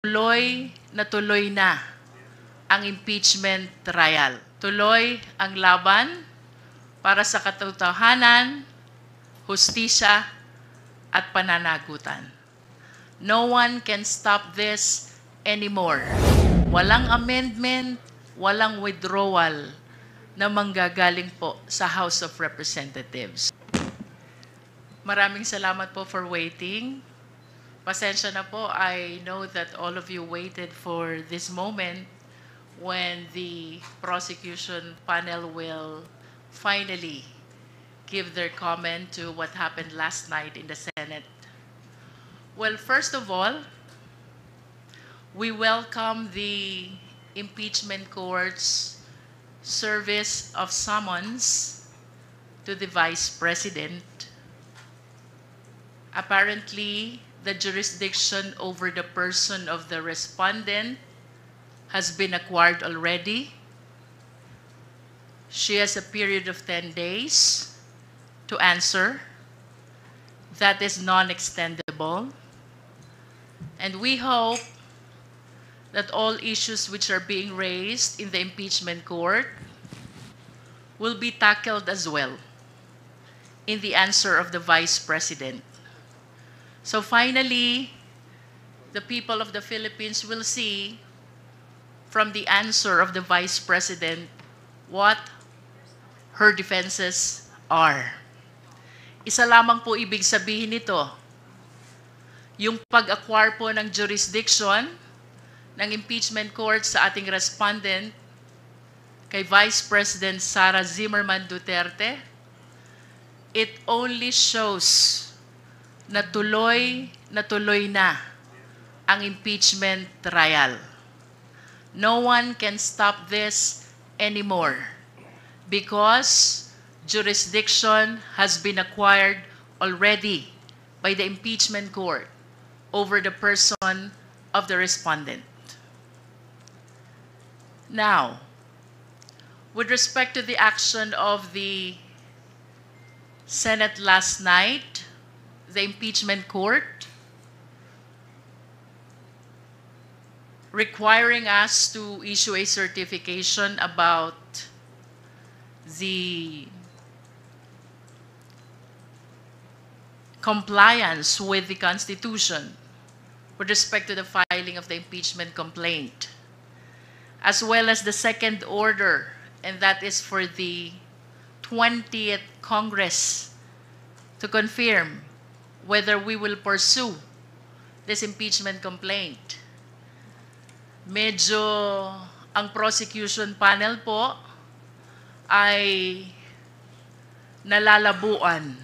tuloy na ang impeachment trial. Tuloy ang laban para sa katotohanan, hustisya at pananagutan. No one can stop this anymore. Walang amendment, walang withdrawal na manggagaling po sa House of Representatives. Maraming salamat po for waiting. Pasensya na po, I know that all of you waited for this moment when the prosecution panel will finally give their comment to what happened last night in the Senate. Well, first of all, we welcome the impeachment court's service of summons to the Vice President. Apparently, the jurisdiction over the person of the respondent has been acquired already. She has a period of 10 days to answer. That is non-extendable. And we hope that all issues which are being raised in the impeachment court will be tackled as well in the answer of the Vice President. So finally, the people of the Philippines will see from the answer of the Vice President what her defenses are. Isa lamang po ibig sabihin nito, yung pag-acquire po ng jurisdiction ng impeachment court sa ating respondent kay Vice President Sara Zimmerman Duterte, it only shows na tuloy na ang impeachment trial. No one can stop this anymore because jurisdiction has been acquired already by the impeachment court over the person of the respondent. Now, with respect to the action of the Senate last night, the impeachment court requiring us to issue a certification about the compliance with the Constitution with respect to the filing of the impeachment complaint, as well as the second order, and that is for the 20th Congress to confirm whether we will pursue this impeachment complaint. Medyo ang prosecution panel po ay nalalabuan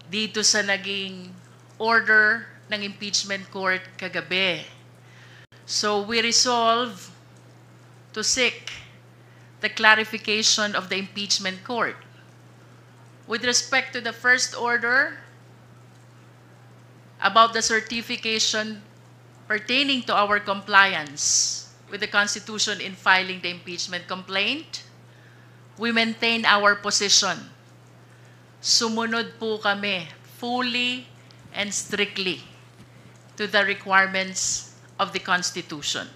dito sa naging order ng impeachment court kagabi. So we resolve to seek the clarification of the impeachment court. With respect to the first order, about the certification pertaining to our compliance with the Constitution in filing the impeachment complaint, we maintain our position. Sumunod po kami fully and strictly to the requirements of the Constitution.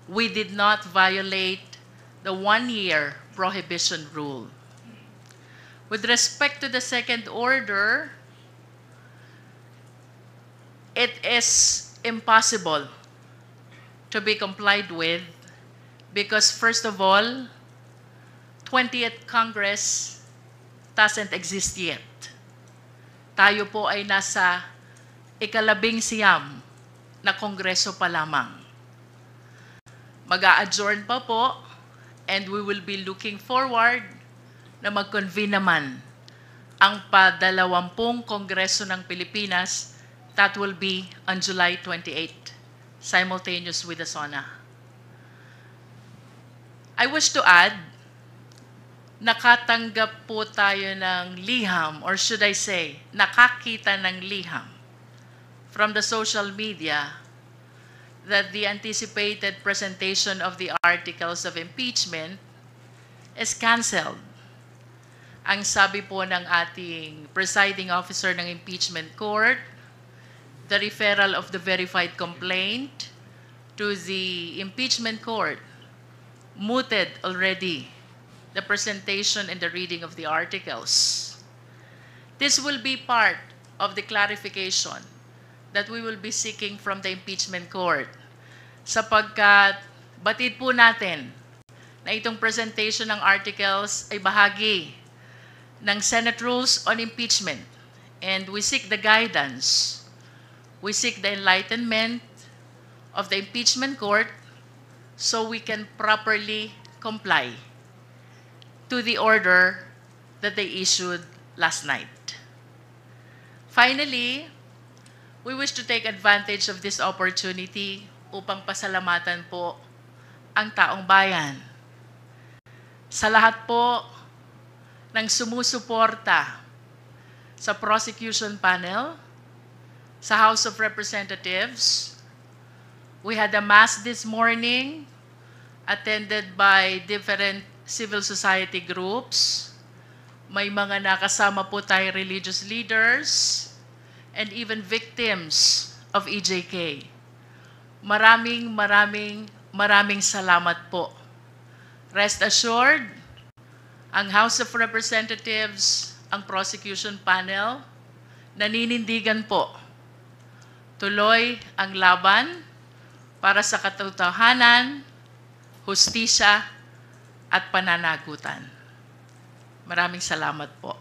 We did not violate the one-year prohibition rule. With respect to the second order, it is impossible to be complied with because, first of all, 20th Congress doesn't exist yet. Tayo po ay nasa ika-labing-siyam na kongreso pa lamang. Mag-a-adjourn pa po, and we will be looking forward na mag-convene naman ang pa-20 kongreso ng Pilipinas. That will be on July 28, simultaneous with the SONA. I wish to add, nakatanggap po tayo ng liham, or should I say, nakakita ng liham from the social media that the anticipated presentation of the articles of impeachment is canceled. Ang sabi po ng ating presiding officer ng impeachment court, the referral of the verified complaint to the impeachment court mooted already the presentation and the reading of the articles. This will be part of the clarification that we will be seeking from the impeachment court, sapagkat batid po natin na itong presentation ng articles ay bahagi ng Senate Rules on Impeachment, and we seek the guidance, we seek the enlightenment of the impeachment court so we can properly comply to the order that they issued last night. Finally, we wish to take advantage of this opportunity upang pasalamatan po ang taong bayan. Sa lahat po ng sumusuporta sa prosecution panel, sa House of Representatives. We had a mass this morning attended by different civil society groups. May mga nakasama po tayo religious leaders and even victims of EJK. Maraming salamat po. Rest assured, ang House of Representatives, ang prosecution panel, naninindigan po. Tuloy ang laban para sa katotohanan, hustisya, at pananagutan. Maraming salamat po.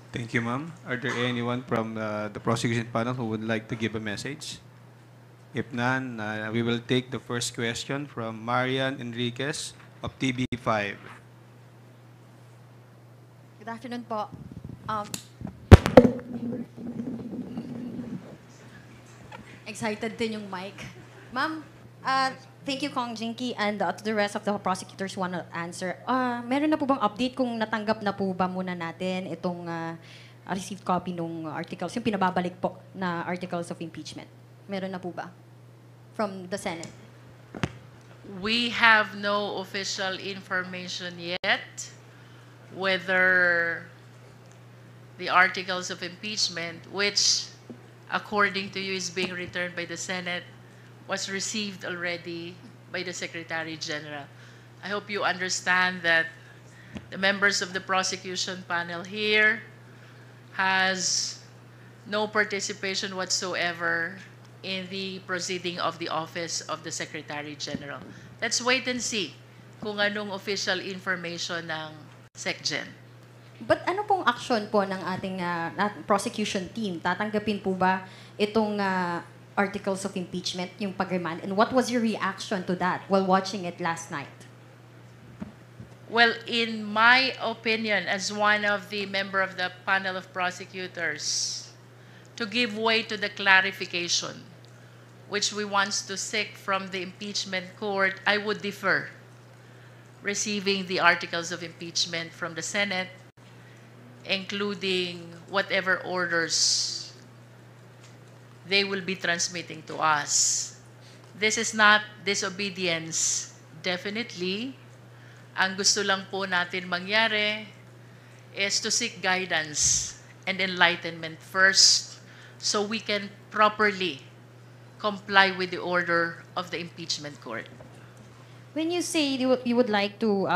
Thank you, ma'am. Are there anyone from the prosecution panel who would like to give a message? If none, we will take the first question from Marian Enriquez of TV5. Good afternoon po. Excited din yung mic. Ma'am, thank you, Kong Jinky, and to the rest of the prosecutors want to answer. Meron na po bang update kung natanggap na po ba muna natin itong received copy ng articles, yung pinababalik po na articles of impeachment? Meron na po ba? From the Senate? We have no official information yet whether the articles of impeachment, which according to you is being returned by the Senate, was received already by the Secretary General. I hope you understand that the members of the prosecution panel here has no participation whatsoever in the proceeding of the Office of the Secretary General. Let's wait and see kung anong official information ng SecGen. But ano pong action po ng ating prosecution team? Tatanggapin po ba itong articles of impeachment, yung pag-remand? And what was your reaction to that while watching it last night? Well, in my opinion, as one of the member of the panel of prosecutors, to give way to the clarification which we want to seek from the impeachment court, I would defer receiving the articles of impeachment from the Senate, including whatever orders they will be transmitting to us. This is not disobedience, definitely. Ang gusto lang po natin mangyari is to seek guidance and enlightenment first so we can properly comply with the order of the impeachment court. When you say you would like to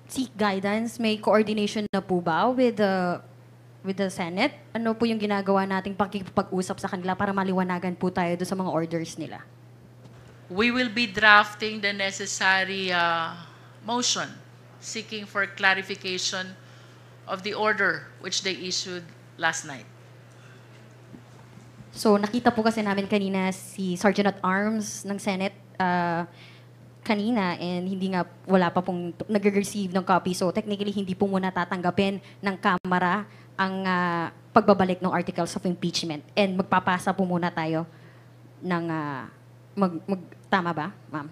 seek guidance, may coordination na po ba with the Senate? Ano po yung ginagawa nating pakikipag-usap sa kanila para maliwanagan po tayo doon sa mga orders nila? We will be drafting the necessary motion seeking for clarification of the order which they issued last night. So nakita po kasi namin kanina si Sergeant at Arms ng Senate kanina, and hindi nga, wala pa pong nag-receive ng copy. So technically, hindi po muna tatanggapin ng Kamara ang pagbabalik ng articles of impeachment. And magpapasa po muna tayo ng, tama ba, ma'am?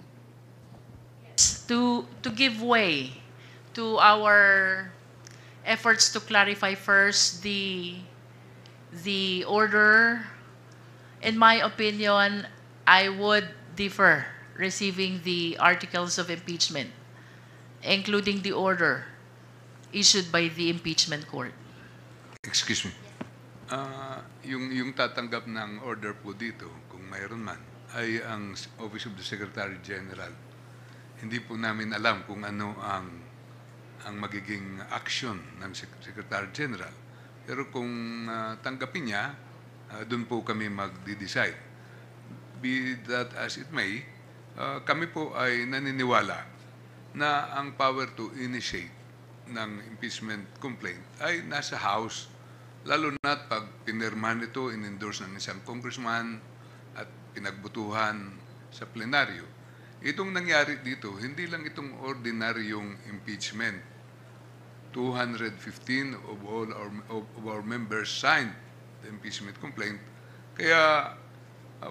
To give way to our efforts to clarify first the order, in my opinion, I would defer receiving the articles of impeachment, including the order issued by the impeachment court. Excuse me. Yung tatanggap ng order po dito, kung mayroon man, ay ang Office of the Secretary General. Hindi po namin alam kung ano ang magiging action ng Secretary General. Pero kung tanggapin niya, doon po kami magde-decide. Be that as it may, kami po ay naniniwala na ang power to initiate ng impeachment complaint ay nasa House, lalo na pag pinirmahan ito, in-endorse ng isang congressman at pinagbutuhan sa plenaryo. Itong nangyari dito, hindi lang itong ordinaryong impeachment. 215 of our members signed the impeachment complaint. Kaya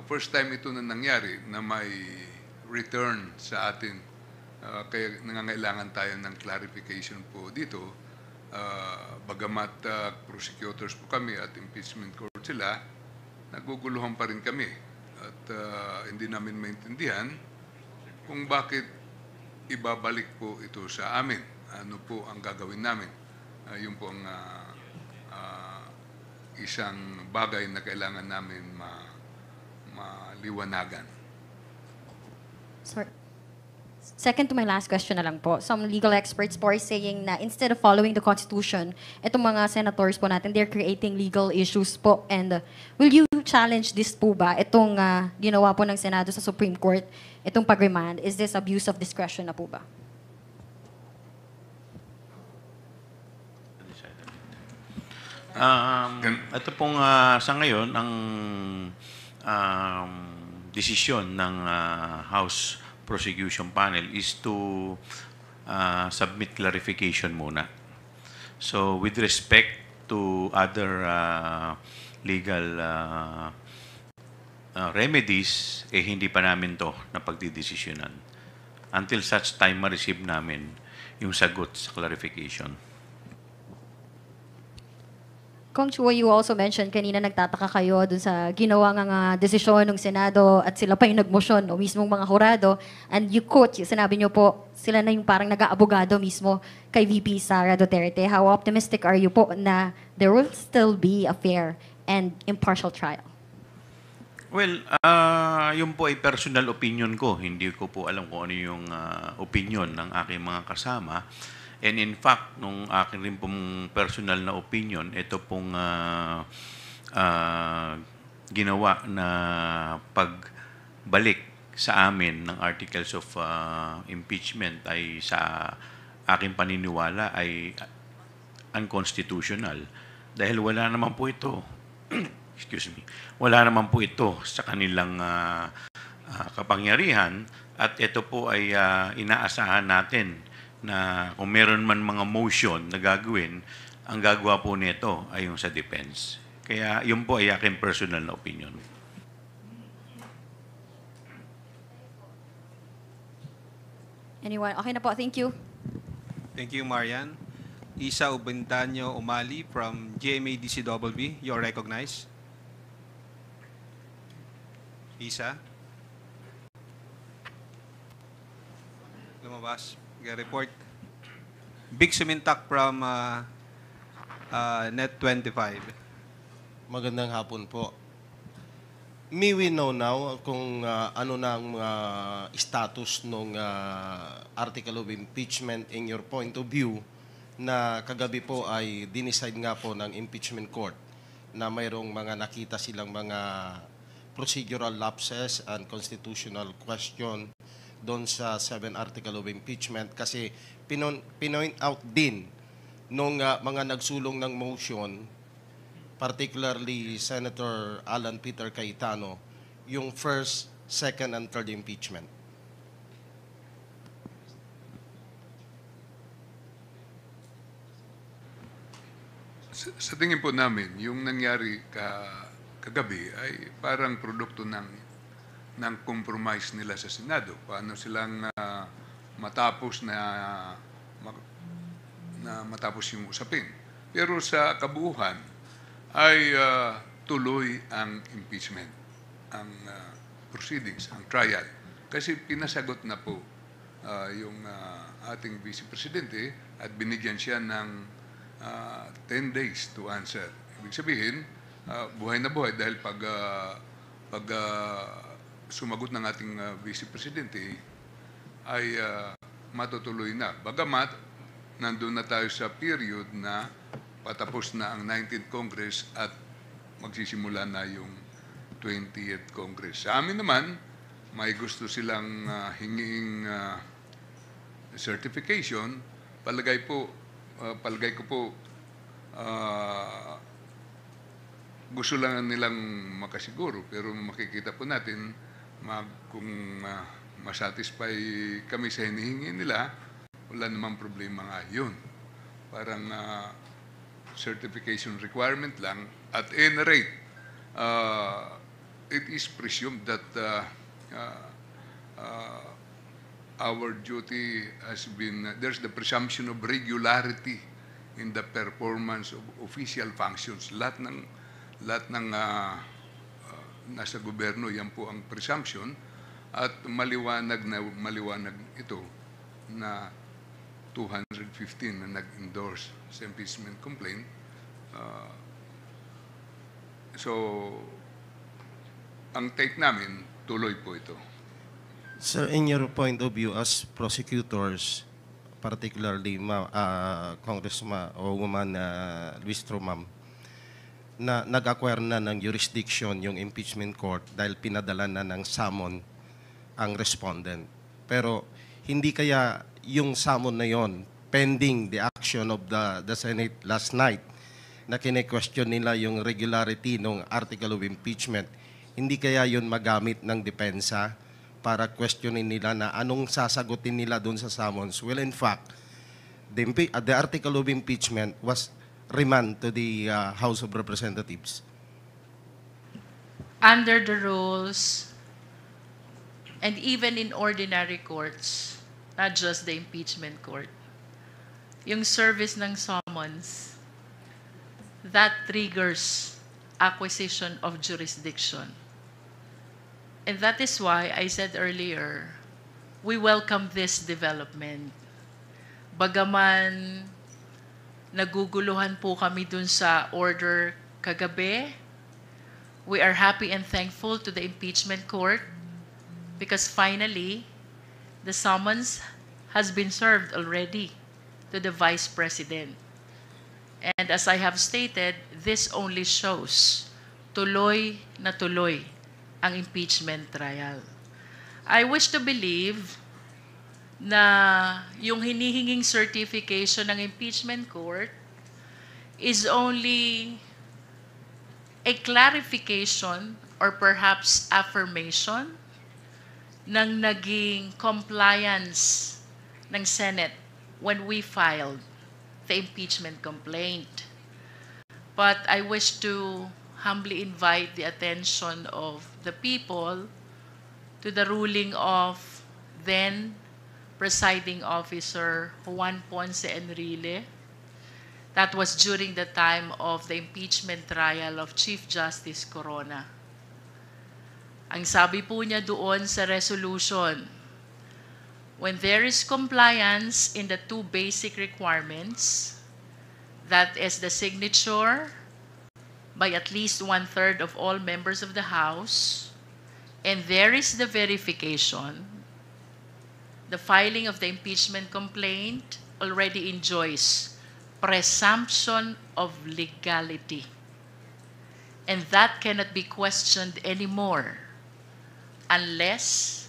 first time ito na nangyari na may return sa atin. Kaya nangangailangan tayo ng clarification po dito. Bagamat prosecutors po kami at impeachment court sila, naguguluhan pa rin kami. At hindi namin maintindihan kung bakit ibabalik po ito sa amin. Ano po ang gagawin namin. Yun po ang isang bagay na kailangan namin maliwanagan. Sorry. Second to my last question na lang po. Some legal experts po are saying na instead of following the Constitution, itong mga senators po natin, they're creating legal issues po. And will you challenge this po ba? Itong ginawa po ng Senado sa Supreme Court, itong pag-remand, is this abuse of discretion na po ba? Ito pong sa ngayon, ang desisyon ng House Prosecution Panel is to submit clarification muna. So with respect to other legal remedies, hindi pa namin to napagdidesisyonan until such time ma-receive namin yung sagot sa clarification. Kong Chua, you also mentioned kanina nagtataka kayo dun sa ginawa nga desisyon ng Senado at sila pa yung nagmosyon o mismong mga hurado. And you quote, sinabi nyo po, sila na yung parang nag-aabogado mismo kay VP Sara Duterte. How optimistic are you po na there will still be a fair and impartial trial? Well, yun po ay personal opinion ko. Hindi ko po alam kung ano yung opinion ng aking mga kasama. And in fact, nung akin rin pong personal na opinion, ito pong ginawa na pagbalik sa amin ng articles of impeachment ay sa aking paniniwala ay unconstitutional. Dahil wala naman po ito, excuse me, wala naman po ito sa kanilang kapangyarihan at ito po ay inaasahan natin na kung meron man mga motion na gagawin, ang gagawa po nito ay yung sa defense. Kaya yun po ay aking personal na opinion. Anyone? Okay na po. Thank you. Thank you, Marian. Isa Ubentanyo Umali from GMA-DCWB. You're recognized. Isa. Lumabas. Report. Big Sumintak from Net25. Magandang hapon po. May we know now kung ano na ang status ng article of impeachment in your point of view na kagabi po ay dinicide nga po ng impeachment court na mayroong mga nakita silang mga procedural lapses and constitutional question doon sa 7 article of impeachment kasi pinoint out din nung mga nagsulong ng motion, particularly Senator Alan Peter Cayetano, yung first, second, and third impeachment. Sa tingin po namin, yung nangyari kagabi ay parang produkto ng compromise nila sa Senado. Paano silang matapos yung usapin. Pero sa kabuuan ay tuloy ang impeachment, ang proceedings, ang trial. Kasi pinasagot na po yung ating Vice Presidente at binigyan siya ng 10 days to answer. Ibig sabihin, buhay na buhay dahil pag sumagot ng ating Vice Presidente ay matutuloy na. Bagamat, nandun na tayo sa period na patapos na ang 19th Congress at magsisimula na yung 20th Congress. Sa amin naman, may gusto silang hinging certification. Palagay ko po, gusto lang nilang makasiguro. Pero makikita po natin kung masatisfy kami sa hinihingi nila, wala namang problema nga yun. Parang certification requirement lang. At any rate, it is presumed that our duty has been, there's the presumption of regularity in the performance of official functions. Lahat ng nasa gobyerno, yan po ang presumption. At maliwanag ito na 215 na nag-endorse sa impeachment complaint. So, ang take namin, tuloy po ito. Sir, in your point of view as prosecutors, particularly Congressman o Woman Luis Trumam, na nag-acquire na ng jurisdiction yung impeachment court dahil pinadala na ng summon ang respondent. Pero hindi kaya yung summon na yon pending the action of the Senate last night na kine-question nila yung regularity ng article of impeachment, hindi kaya yun magamit ng depensa para questionin nila na anong sasagutin nila doon sa summons? Well, in fact, the article of impeachment was remand to the House of Representatives. Under the rules, and even in ordinary courts, not just the impeachment court, yung service ng summons, that triggers acquisition of jurisdiction. And that is why I said earlier, we welcome this development. Bagaman naguguluhan po kami dun sa order kagabi, we are happy and thankful to the impeachment court because finally, the summons has been served already to the Vice President. And as I have stated, this only shows tuloy na tuloy ang impeachment trial. I wish to believe na yung hinihinging certification ng impeachment court is only a clarification or perhaps affirmation ng naging compliance ng Senate when we filed the impeachment complaint. But I wish to humbly invite the attention of the people to the ruling of then Presiding Officer Juan Ponce Enrile. That was during the time of the impeachment trial of Chief Justice Corona. Ang sabi po niya doon sa resolution, when there is compliance in the two basic requirements, that is the signature by at least 1/3 of all members of the House, and there is the verification, the filing of the impeachment complaint already enjoys presumption of legality. And that cannot be questioned anymore unless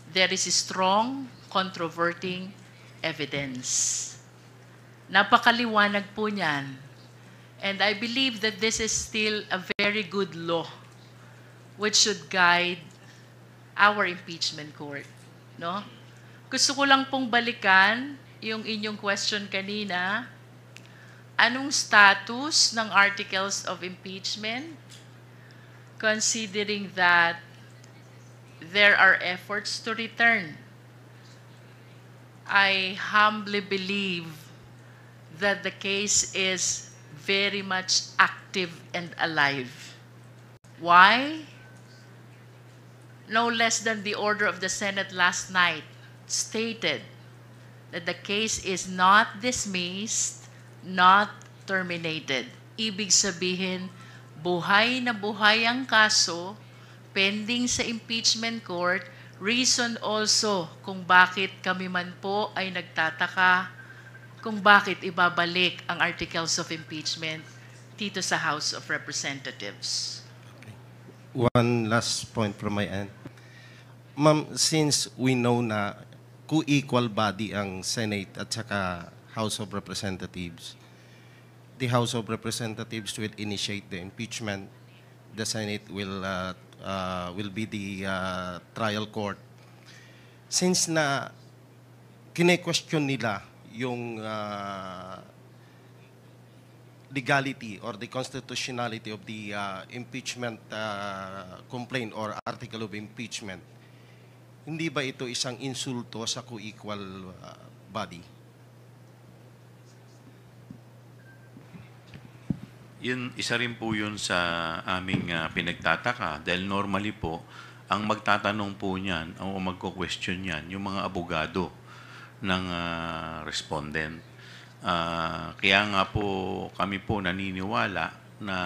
there is strong controverting evidence. Napakaliwanag po niyan. And I believe that this is still a very good law which should guide our impeachment court. No? Gusto ko lang pong balikan yung inyong question kanina. Anong status ng articles of impeachment? Considering that there are efforts to return, I humbly believe that the case is very much active and alive. Why? No less than the order of the Senate last night stated that the case is not dismissed, not terminated. Ibig sabihin, buhay na buhay ang kaso, pending sa impeachment court, reason also kung bakit kami man po ay nagtataka kung bakit ibabalik ang articles of impeachment dito sa House of Representatives. One last point from my end. Ma'am, since we know na co-equal body ang Senate at saka House of Representatives, the House of Representatives will initiate the impeachment. The Senate will be the trial court. Since na kine-question nila yung legality or the constitutionality of the impeachment complaint or article of impeachment, hindi ba ito isang insulto sa co-equal body? Yun, isa rin po yun sa aming pinagtataka dahil normally po, ang magtatanong po niyan o magko-question niyan, yung mga abogado ng respondent. Kaya nga po kami po naniniwala na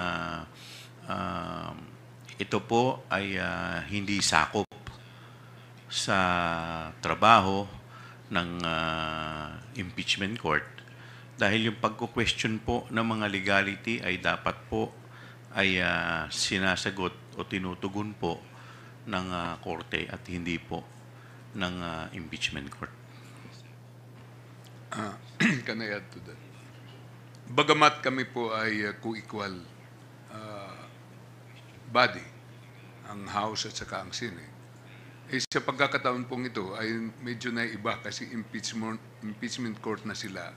ito po ay hindi sakop sa trabaho ng impeachment court dahil yung pagko-question po ng mga legality ay dapat po ay sinasagot o tinutugon po ng korte at hindi po ng impeachment court. Can I add to that? Bagamat kami po ay co-equal body, ang House at saka ang Senate, sa pagkakataon pong ito ay medyo naiba kasi impeachment court na sila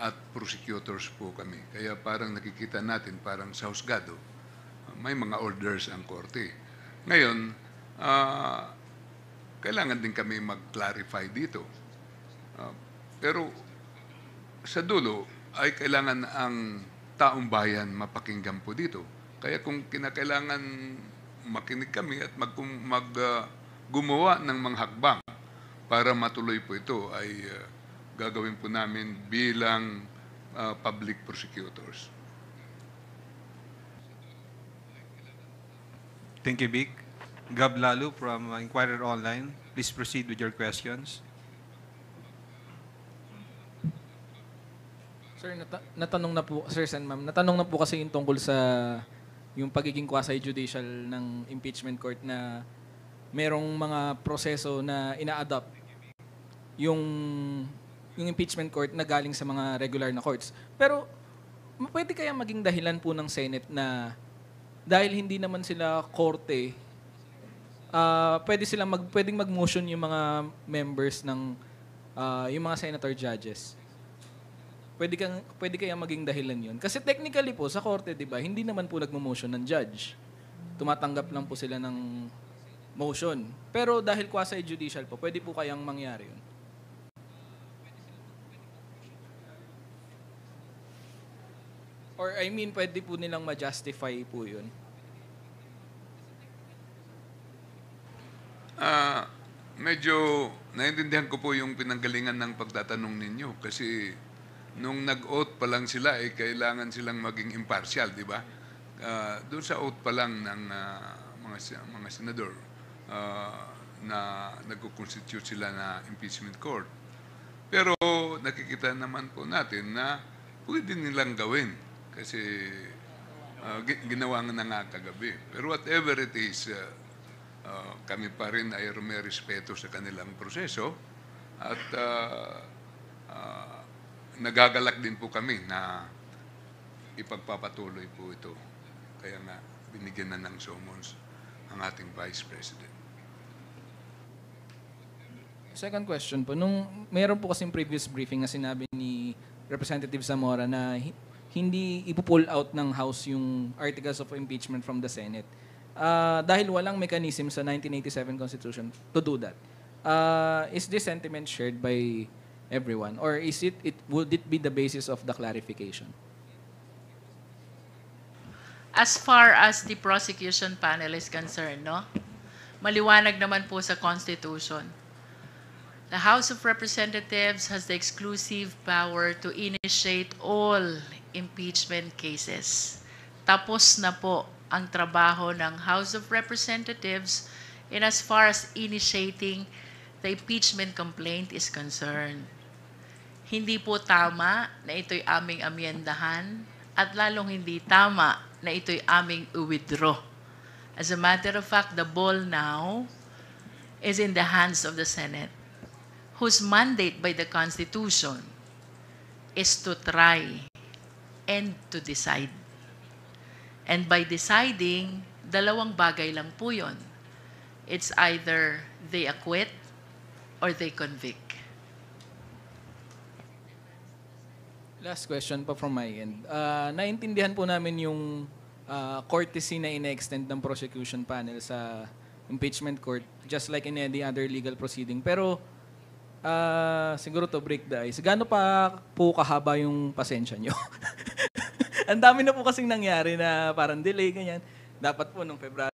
at prosecutors po kami. Kaya parang nakikita natin, parang sa husgado, may mga orders ang korte. Ngayon, kailangan din kami mag-clarify dito. Pero sa dulo ay kailangan ang taong bayan mapakinggan po dito. Kaya kung kinakailangan makinig kami at gumawa ng mga hakbang para matuloy po ito ay gagawin po namin bilang public prosecutors. Thank you, Vic. Gab Lalu from Inquirer Online. Please proceed with your questions. Sir, natanong na po, Sir Sen, ma'am, natanong na po kasi yung tungkol sa yung pagiging quasi-judicial ng impeachment court na merong mga proseso na ina-adopt yung impeachment court na galing sa mga regular na courts. Pero pwede kaya maging dahilan po ng Senate na dahil hindi naman sila korte, pwedeng mag-motion yung mga members ng yung mga senator judges. Pwede kaya maging dahilan yun. Kasi technically po, sa korte, di ba, hindi naman po nagmo-motion ng judge. Tumatanggap lang po sila ng motion. Pero dahil quasi-judicial po, pwede po kayang mangyari yun. Or I mean, pwede po nilang ma-justify po yun. Medyo naiintindihan ko po yung pinanggalingan ng pagtatanong ninyo kasi nung nag-oath pa lang sila, kailangan silang maging impartial, di ba? Doon sa oath pa lang ng mga senador na nagko-constitute sila na impeachment court. Pero nakikita naman po natin na pwede nilang gawin kasi ginawa nga na nga kagabi. Pero whatever it is, kami pa rin ay may respeto sa kanilang proseso at nagagalak din po kami na ipagpapatuloy po ito. Kaya nga, binigyan na ng summons ang ating Vice President. Second question po, mayroon po kasing previous briefing na sinabi ni Representative Zamora na hindi ipo-pull out ng House yung articles of impeachment from the Senate. Dahil walang mechanism sa 1987 Constitution to do that. Is this sentiment shared by everyone, or would it be the basis of the clarification? As far as the prosecution panel is concerned, no? Maliwanag naman po sa Constitution. The House of Representatives has the exclusive power to initiate all impeachment cases. Tapos na po ang trabaho ng House of Representatives in as far as initiating the impeachment complaint is concerned. Hindi po tama na ito'y aming amyendahan at lalong hindi tama na ito'y aming withdraw. As a matter of fact, the ball now is in the hands of the Senate, whose mandate by the Constitution is to try and to decide. And by deciding, dalawang bagay lang po yun. It's either they acquit or they convict. Last question pa from my end. Naintindihan po namin yung courtesy na ina-extend ng prosecution panel sa impeachment court, just like in any other legal proceeding. Pero siguro to break the ice, gaano pa po kahaba yung pasensya nyo? Ang dami na po kasing nangyari na parang delay, ganyan. Dapat po nung February